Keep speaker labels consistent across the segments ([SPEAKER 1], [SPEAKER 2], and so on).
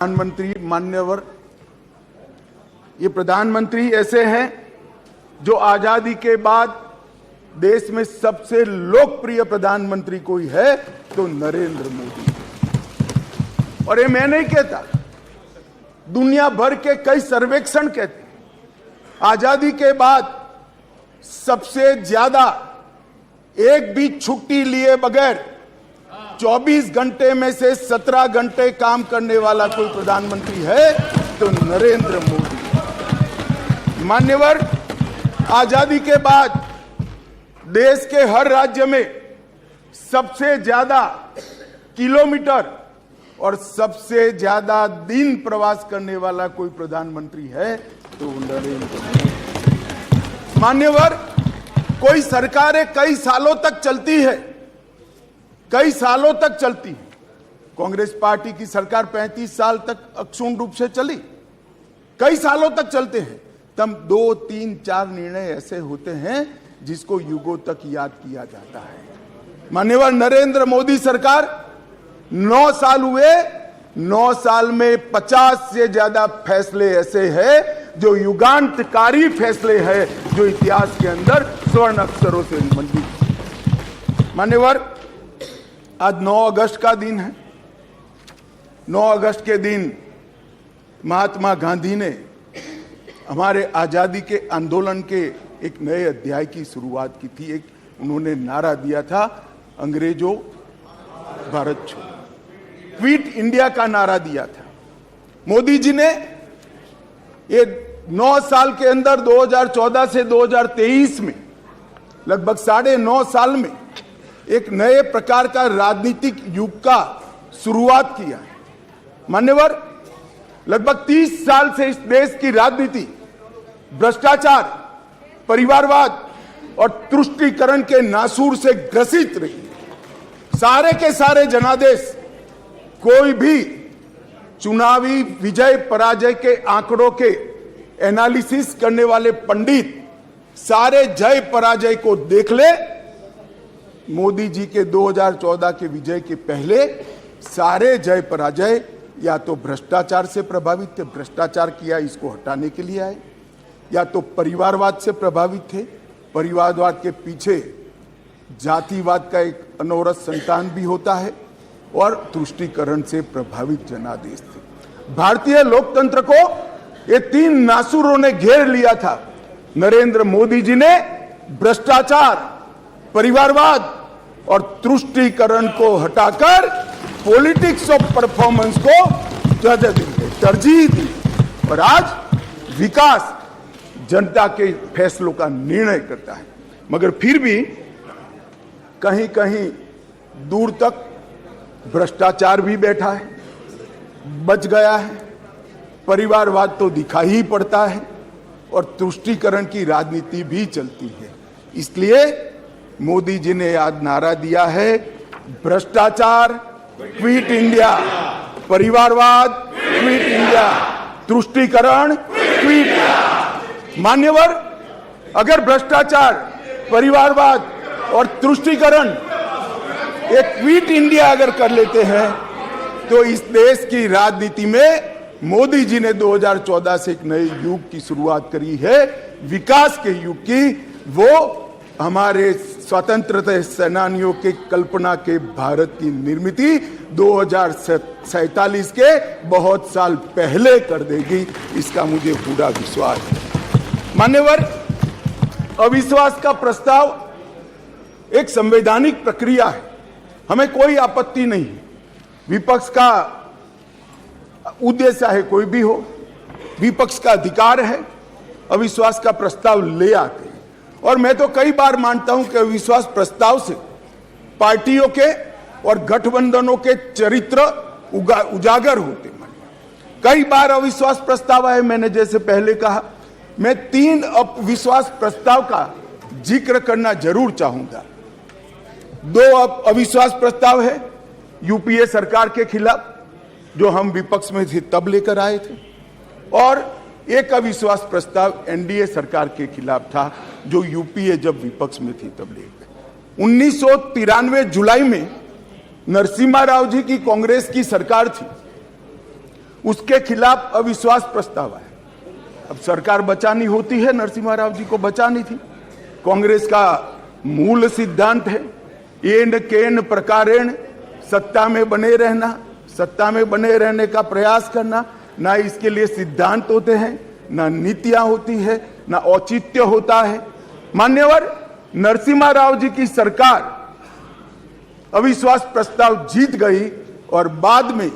[SPEAKER 1] प्रधानमंत्री मान्यवर, ये प्रधानमंत्री ऐसे हैं जो आजादी के बाद देश में सबसे लोकप्रिय प्रधानमंत्री कोई है तो नरेंद्र मोदी। और ये मैं नहीं कहता, दुनिया भर के कई सर्वेक्षण कहते हैं आजादी के बाद सबसे ज्यादा एक भी छुट्टी लिए बगैर 24 घंटे में से 17 घंटे काम करने वाला कोई प्रधानमंत्री है तो नरेंद्र मोदी। मान्यवर, आजादी के बाद देश के हर राज्य में सबसे ज्यादा किलोमीटर और सबसे ज्यादा दिन प्रवास करने वाला कोई प्रधानमंत्री है तो नरेंद्र मोदी। मान्यवर, कोई सरकारें कई सालों तक चलती है, कई सालों तक चलती है। कांग्रेस पार्टी की सरकार 35 साल तक अक्षुण्ण रूप से चली, कई सालों तक चलते हैं। तब 2, 3, 4 निर्णय ऐसे होते हैं जिसको युगों तक याद किया जाता है। मान्यवर, नरेंद्र मोदी सरकार 9 साल हुए, 9 साल में 50 से ज्यादा फैसले ऐसे हैं जो युगांतकारी फैसले हैं, जो इतिहास के अंदर स्वर्ण अक्षरों से मंडित। मान्यवर, आज 9 अगस्त का दिन है। 9 अगस्त के दिन महात्मा गांधी ने हमारे आजादी के आंदोलन के एक नए अध्याय की शुरुआत की थी। एक उन्होंने नारा दिया था, अंग्रेजों भारत छोड़ो, क्विट इंडिया का नारा दिया था। मोदी जी ने ये 9 साल के अंदर 2014 से 2023 में लगभग 9.5 साल में एक नए प्रकार का राजनीतिक युग का शुरुआत किया है। मान्यवर, लगभग 30 साल से इस देश की राजनीति भ्रष्टाचार, परिवारवाद और तुष्टीकरण के नासूर से ग्रसित रही। सारे के सारे जनादेश, कोई भी चुनावी विजय पराजय के आंकड़ों के एनालिसिस करने वाले पंडित सारे जय पराजय को देख ले। मोदी जी के 2014 के विजय के पहले सारे जय पराजय या तो भ्रष्टाचार से प्रभावित थे, भ्रष्टाचार किया इसको हटाने के लिए आए, या तो परिवारवाद से प्रभावित थे, परिवारवाद के पीछे जातिवाद का एक अनवरत संतान भी होता है, और तुष्टीकरण से प्रभावित जनादेश थे। भारतीय लोकतंत्र को ये 3 नासुरों ने घेर लिया था। नरेंद्र मोदी जी ने भ्रष्टाचार, परिवारवाद और तुष्टीकरण को हटाकर पॉलिटिक्स ऑफ परफॉर्मेंस को तरजीह दी, और आज विकास जनता के फैसलों का निर्णय करता है। मगर फिर भी कहीं कहीं दूर तक भ्रष्टाचार भी बैठा है, बच गया है, परिवारवाद तो दिखाई ही पड़ता है, और तुष्टीकरण की राजनीति भी चलती है। इसलिए मोदी जी ने आज नारा दिया है, भ्रष्टाचार क्विट इंडिया, परिवारवाद क्विट इंडिया, तुष्टीकरण क्विट इंडिया। मान्यवर, अगर भ्रष्टाचार, परिवारवाद और तुष्टीकरण एक क्विट इंडिया अगर कर लेते हैं तो इस देश की राजनीति में मोदी जी ने 2014 से एक नए युग की शुरुआत करी है, विकास के युग की। वो हमारे स्वतंत्रता सेनानियों के कल्पना के भारत की निर्मित 2047 के बहुत साल पहले कर देगी, इसका मुझे पूरा विश्वास है। मान्यवर, अविश्वास का प्रस्ताव एक संवैधानिक प्रक्रिया है, हमें कोई आपत्ति नहीं है। विपक्ष का उद्देश्य है कोई भी हो, विपक्ष का अधिकार है अविश्वास का प्रस्ताव ले आते हैं। और मैं तो कई बार मानता हूं कि अविश्वास प्रस्ताव से पार्टियों के और गठबंधनों के चरित्र उजागर होते। कई बार अविश्वास प्रस्ताव आए, मैंने जैसे पहले कहा, मैं 3 अविश्वास प्रस्ताव का जिक्र करना जरूर चाहूंगा। 2 अविश्वास प्रस्ताव है यूपीए सरकार के खिलाफ, जो हम विपक्ष में थे तब लेकर आए थे, और एक अविश्वास प्रस्ताव एनडीए सरकार के खिलाफ था, जो यूपीए जब विपक्ष में थी तब लेकर। 1993 जुलाई में नरसिम्हा राव जी की कांग्रेस की सरकार थी, उसके खिलाफ अविश्वास प्रस्ताव आया। अब सरकार बचानी होती है, नरसिम्हा राव जी को बचानी थी। कांग्रेस का मूल सिद्धांत है एन केन प्रकारेण सत्ता में बने रहना, सत्ता में बने रहने का प्रयास करना। ना इसके लिए सिद्धांत होते हैं, ना नीतियां होती है, ना औचित्य होता है। मान्यवर, नरसिम्हा राव जी की सरकार अविश्वास प्रस्ताव जीत गई और बाद में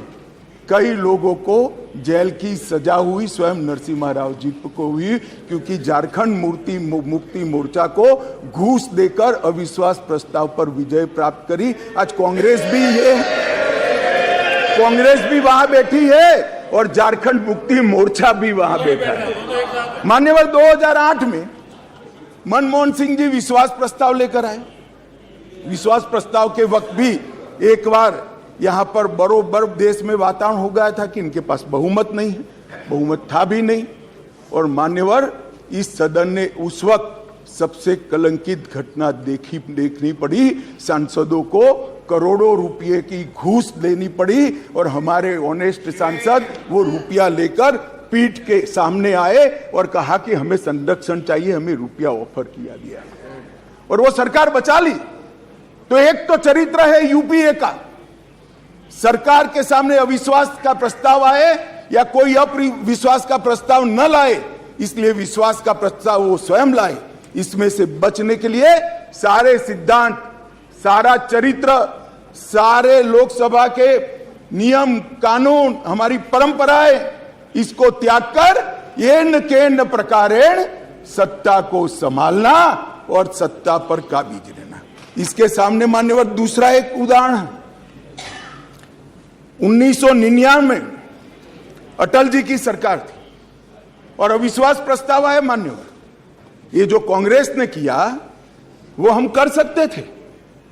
[SPEAKER 1] कई लोगों को जेल की सजा हुई, स्वयं नरसिम्हा राव जी को हुई, क्योंकि झारखंड मुक्ति मोर्चा को घूस देकर अविश्वास प्रस्ताव पर विजय प्राप्त करी। आज कांग्रेस भी वहां बैठी है और झारखंड मुक्ति मोर्चा भी वहां बैठा है। मान्यवर, 2008 में मनमोहन सिंह जी विश्वास प्रस्ताव लेकर आए। विश्वास प्रस्ताव के वक्त भी एक बार यहां पर बरोबर देश में वातावरण हो गया था कि इनके पास बहुमत नहीं है, बहुमत था भी नहीं। और मान्यवर, इस सदन ने उस वक्त सबसे कलंकित घटना देखनी पड़ी। सांसदों को करोड़ों रुपए की घूस देनी पड़ी और हमारे ऑनेस्ट सांसद वो रुपया लेकर पीठ के सामने आए और कहा कि हमें संरक्षण चाहिए, हमें रुपया ऑफर किया गया और वो सरकार बचा ली। तो एक तो चरित्र है यूपीए का, सरकार के सामने अविश्वास का प्रस्ताव आए या कोई अविश्वास का प्रस्ताव न लाए, इसलिए विश्वास का प्रस्ताव वो स्वयं लाए। इसमें से बचने के लिए सारे सिद्धांत, सारा चरित्र, सारे लोकसभा के नियम कानून, हमारी परंपराएं, इसको त्याग कर एन केन प्रकारेण सत्ता को संभालना और सत्ता पर काबिज रहना। इसके सामने मान्यवर दूसरा एक उदाहरण है। 1999 में अटल जी की सरकार थी और अविश्वास प्रस्ताव आया। मान्यवर, ये जो कांग्रेस ने किया वो हम कर सकते थे,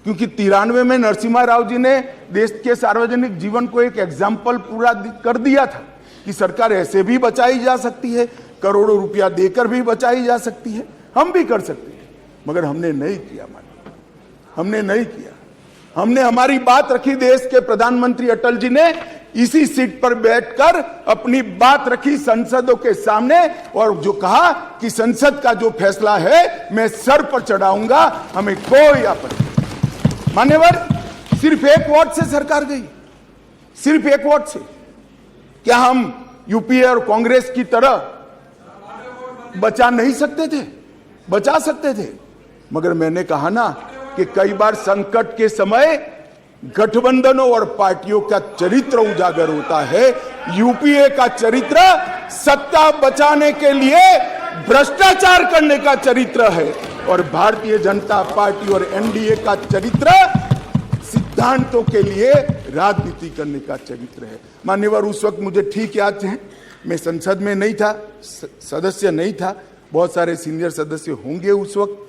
[SPEAKER 1] क्योंकि 93 में नरसिम्हा राव जी ने देश के सार्वजनिक जीवन को एक एग्जाम्पल पूरा कर दिया था कि सरकार ऐसे भी बचाई जा सकती है, करोड़ों रुपया देकर भी बचाई जा सकती है। हम भी कर सकते थे, मगर हमने नहीं किया। हमने नहीं किया। हमने हमारी बात रखी। देश के प्रधानमंत्री अटल जी ने इसी सीट पर बैठकर अपनी बात रखी संसदों के सामने और जो कहा कि संसद का जो फैसला है मैं सर पर चढ़ाऊंगा, हमें कोई आपत्ति नहीं। मान्यवर, सिर्फ एक वोट से सरकार गई, सिर्फ एक वोट से। क्या हम यूपीए और कांग्रेस की तरह बचा नहीं सकते थे? बचा सकते थे, मगर मैंने कहा ना कि कई बार संकट के समय गठबंधनों और पार्टियों का चरित्र उजागर होता है। यूपीए का चरित्र सत्ता बचाने के लिए भ्रष्टाचार करने का चरित्र है और भारतीय जनता पार्टी और एनडीए का चरित्र सिद्धांतों के लिए राजनीति करने का चरित्र है। मान्यवर, उस वक्त मुझे ठीक याद है, मैं संसद में नहीं था, सदस्य नहीं था, बहुत सारे सीनियर सदस्य होंगे उस वक्त।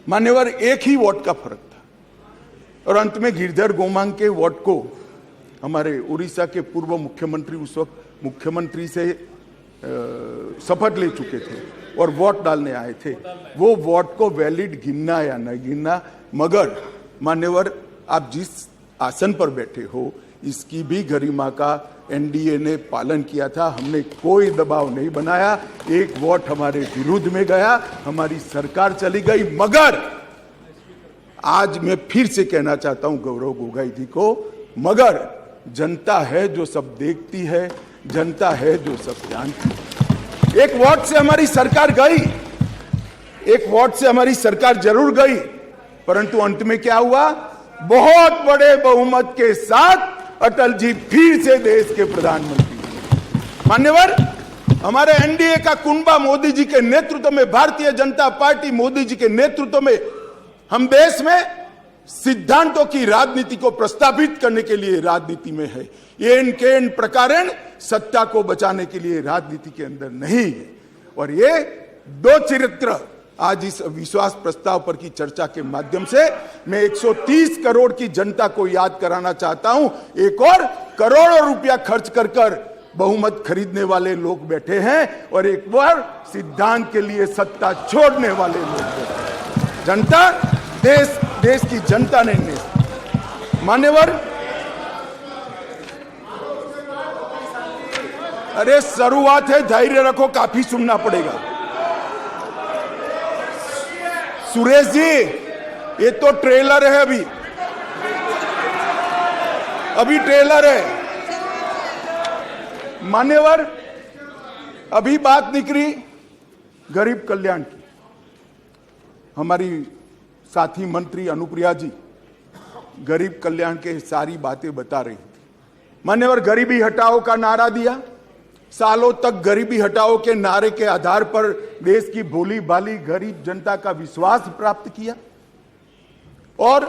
[SPEAKER 1] मान्यवर, एक ही वोट का फर्क था और अंत में गिरधर गोमांग के वोट को हमारे उड़ीसा के पूर्व मुख्यमंत्री उस वक्त मुख्यमंत्री से शपथ ले चुके थे और वोट डालने आए थे। वो वोट को वैलिड गिनना या न गिनना, मगर मान्यवर, आप जिस आसन पर बैठे हो इसकी भी गरिमा का एनडीए ने पालन किया था। हमने कोई दबाव नहीं बनाया। एक वोट हमारे विरुद्ध में गया, हमारी सरकार चली गई। मगर आज मैं फिर से कहना चाहता हूं गौरव गोगोई जी को, मगर जनता है जो सब देखती है, जनता है जो सब जानती है। एक वोट से हमारी सरकार गई, एक वोट से हमारी सरकार जरूर गई, परंतु अंत में क्या हुआ? बहुत बड़े बहुमत के साथ अटल जी फिर से देश के प्रधानमंत्री। मान्यवर, हमारे एनडीए का कुंभा मोदी जी के नेतृत्व में, भारतीय जनता पार्टी मोदी जी के नेतृत्व में हम देश में सिद्धांतों की राजनीति को प्रस्तावित करने के लिए राजनीति में है। एन केन प्रकारेण सत्ता को बचाने के लिए राजनीति के अंदर नहीं है। और ये दो चरित्र आज इस विश्वास प्रस्ताव पर की चर्चा के माध्यम से मैं 130 करोड़ की जनता को याद कराना चाहता हूं। एक और करोड़ों रुपया खर्च कर बहुमत खरीदने वाले लोग बैठे हैं और एक बार सिद्धांत के लिए सत्ता छोड़ने वाले लोग बैठे हैं। जनता, देश की जनता ने मान्यवर, अरे शुरुआत है, धैर्य रखो, काफी सुनना पड़ेगा। सुरेश जी, ये तो ट्रेलर है, अभी ट्रेलर है। मान्यवर, अभी बात निकली गरीब कल्याण की। हमारी साथी मंत्री अनुप्रिया जी गरीब कल्याण के सारी बातें बता रही। मान्यवर, गरीबी हटाओ का नारा दिया, सालों तक गरीबी हटाओ के नारे के आधार पर देश की भोली भाली गरीब जनता का विश्वास प्राप्त किया और